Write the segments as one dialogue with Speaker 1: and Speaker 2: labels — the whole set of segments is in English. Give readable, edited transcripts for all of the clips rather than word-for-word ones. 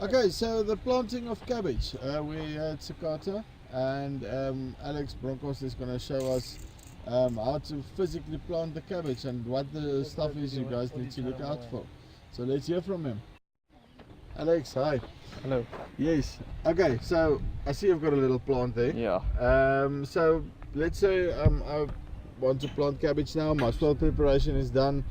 Speaker 1: Okay, so the planting of cabbage. We're at Sakata, and Alex Broncos is going to show us how to physically plant the cabbage and what the stuff is you guys need to look out for. So let's hear from him. Alex, hi.
Speaker 2: Hello.
Speaker 1: Yes. Okay, so I see you've got a little plant there.
Speaker 2: Yeah.
Speaker 1: So let's say I want to plant cabbage now. My soil preparation is done.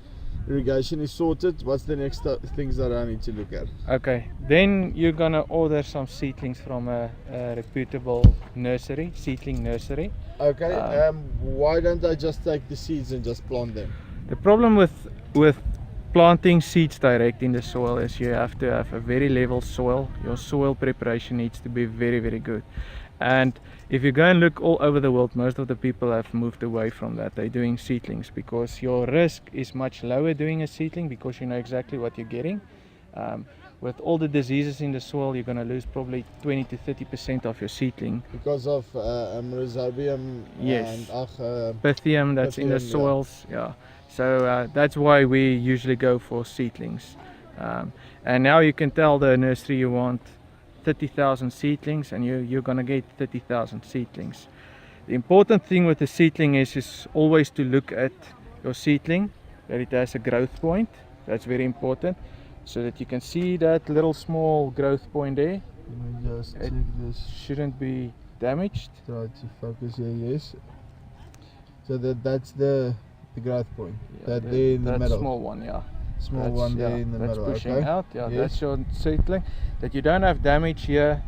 Speaker 1: Irrigation is sorted. What's the next things that I need to look at?
Speaker 2: Okay. Then you're gonna order some seedlings from a reputable nursery, seedling nursery.
Speaker 1: Okay. Why don't I just take the seeds and just plant them?
Speaker 2: The problem with planting seeds direct in the soil is you have to have a very level soil. Your soil preparation needs to be very, very good. And if you go and look all over the world, most of the people have moved away from that. They're doing seedlings because your risk is much lower doing a seedling because you know exactly what you're getting. With all the diseases in the soil, you're going to lose probably 20 to 30% of your seedling.
Speaker 1: Because of rhizobium
Speaker 2: Yes.
Speaker 1: and
Speaker 2: Pythium that's in the
Speaker 1: Pythium,
Speaker 2: soils. Yeah. So that's why we usually go for seedlings. And now you can tell the nursery you want 30,000 seedlings, and you're gonna get 30,000 seedlings. The important thing with the seedling is always to look at your seedling, that it has a growth point. That's very important, so that you can see that little small growth point there.
Speaker 1: Let me just check this.
Speaker 2: Shouldn't be damaged.
Speaker 1: Try to focus here, yes. So that's the growth point.
Speaker 2: Yeah,
Speaker 1: that there in the
Speaker 2: that
Speaker 1: middle.
Speaker 2: small one, yeah.
Speaker 1: Small one there in the
Speaker 2: that's
Speaker 1: middle.
Speaker 2: pushing
Speaker 1: Okay.
Speaker 2: out. Yeah,
Speaker 1: Yes.
Speaker 2: that's your seedling. That you don't have damage here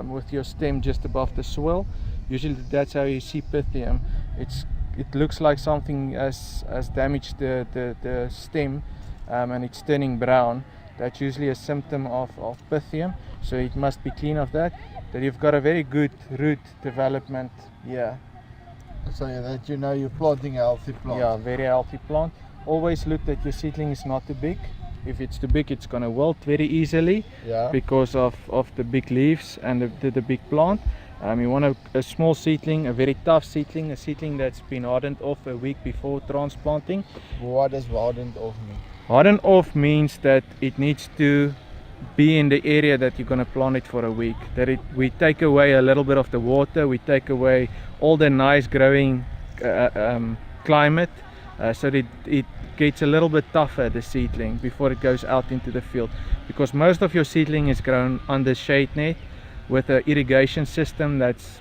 Speaker 2: with your stem just above the soil. Usually that's how you see Pythium. It looks like something has damaged the stem and it's turning brown. That's usually a symptom of Pythium. So it must be clean of that. That you've got a very good root development here.
Speaker 1: So yeah, that you know you're planting a healthy plant.
Speaker 2: Yeah, very healthy plant. Always look that your seedling is not too big. If it's too big, it's gonna wilt very easily.
Speaker 1: Yeah.
Speaker 2: Because of the big leaves and the big plant. You want a small seedling, a very tough seedling, a seedling that's been hardened off a week before transplanting.
Speaker 1: What does hardened off mean?
Speaker 2: Hardened off means that it needs to be in the area that you're going to plant it for a week. We take away a little bit of the water, we take away all the nice growing climate, so that it gets a little bit tougher, the seedling, before it goes out into the field. Because most of your seedling is grown under shade net with an irrigation system that's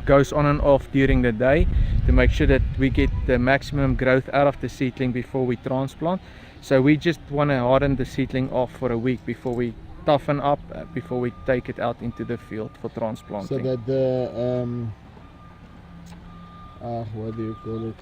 Speaker 2: goes on and off during the day to make sure that we get the maximum growth out of the seedling before we transplant. So we just want to harden the seedling off for a week before we toughen up, before we take it out into the field for transplanting.
Speaker 1: So that the what do you call it?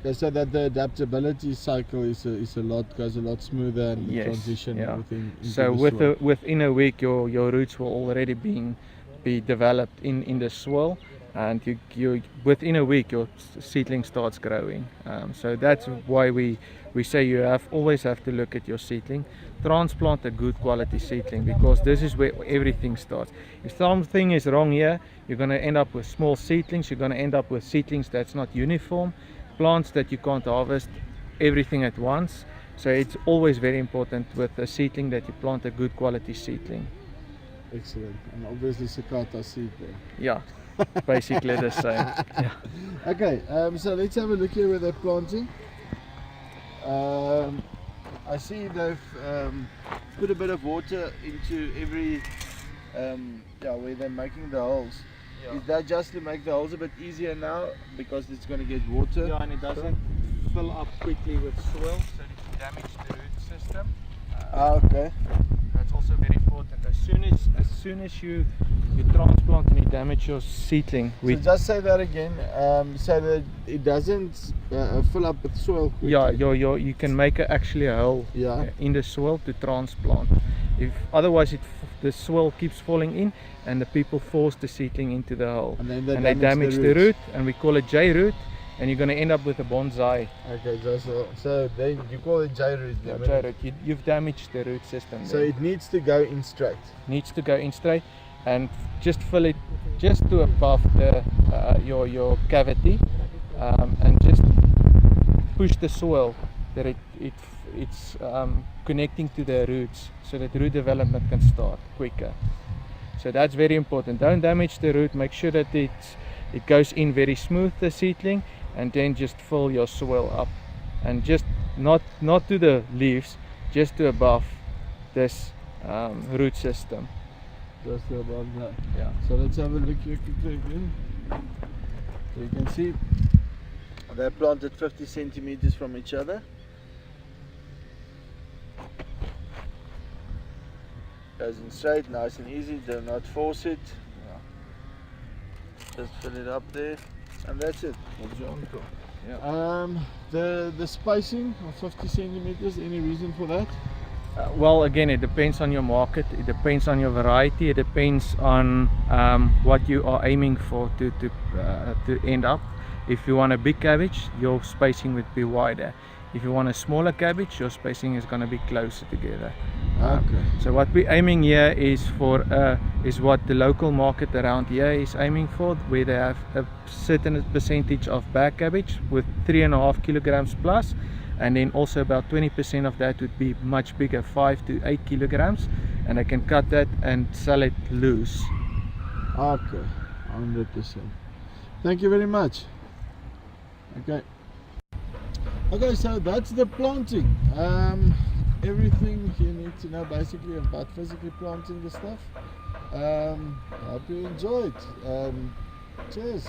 Speaker 1: Okay, so that the adaptability cycle goes a lot smoother, and the
Speaker 2: Yes,
Speaker 1: transition
Speaker 2: yeah.
Speaker 1: within
Speaker 2: So within a week your roots will already be developed in the soil, and you within a week your seedling starts growing. So that's why we say you always have to look at your seedling, transplant a good quality seedling, because this is where everything starts. If something is wrong here, you're going to end up with small seedlings, you're going to end up with seedlings that's not uniform, plants that you can't harvest everything at once. So it's always very important with a seedling that you plant a good quality seedling.
Speaker 1: Excellent. And obviously Sakata seed there.
Speaker 2: Yeah, basically the same. Yeah.
Speaker 1: Okay, so let's have a look here where they're planting. I see they've put a bit of water into every where they're making the holes.
Speaker 2: Yeah.
Speaker 1: Is that just to make the holes a bit easier now because it's going to get water?
Speaker 2: Yeah, and it doesn't fill up quickly with soil, so it damage the root system.
Speaker 1: Okay.
Speaker 2: That's also very important. As soon as you transplant and you damage your seedling,
Speaker 1: So just say that again, so that it doesn't fill up with soil quickly.
Speaker 2: yeah, you can make actually a hole
Speaker 1: Yeah.
Speaker 2: in the soil to transplant. If otherwise the soil keeps falling in, and the people force the seedling into the hole,
Speaker 1: And then
Speaker 2: they damage the
Speaker 1: roots.
Speaker 2: root, and we call it J root, and you're going to end up with a bonsai.
Speaker 1: Okay, so then you call it J root.
Speaker 2: Yeah, J root. You've damaged the root system.
Speaker 1: So
Speaker 2: there.
Speaker 1: it needs to go in straight.
Speaker 2: Needs to go in straight, and just fill it just to above your cavity, and just push the soil that it's connecting to the roots so that root development can start quicker. So that's very important. Don't damage the root. Make sure that it goes in very smooth, the seedling, and then just fill your soil up, and just not to the leaves, just to above this root system.
Speaker 1: Just above that.
Speaker 2: Yeah.
Speaker 1: So let's have a look here quickly again. So you can see they're planted 50 centimeters from each other. Goes in straight, nice and easy. Do not force it. Just fill it up there, and that's it.
Speaker 2: Yeah.
Speaker 1: The spacing of 50 centimeters. Any reason for that?
Speaker 2: Well, again, it depends on your market, it depends on your variety, it depends on what you are aiming for to end up. If you want a big cabbage, your spacing would be wider. If you want a smaller cabbage, your spacing is going to be closer together.
Speaker 1: Okay.
Speaker 2: So what we're aiming here is what the local market around here is aiming for, where they have a certain percentage of bag cabbage with 3.5 kilograms plus, and then also about 20% of that would be much bigger, 5 to 8 kilograms, and I can cut that and sell it loose.
Speaker 1: Okay, 100%. Thank you very much. Okay, so that's the planting. Everything you need to know basically about physically planting the stuff. I hope you enjoyed. Cheers.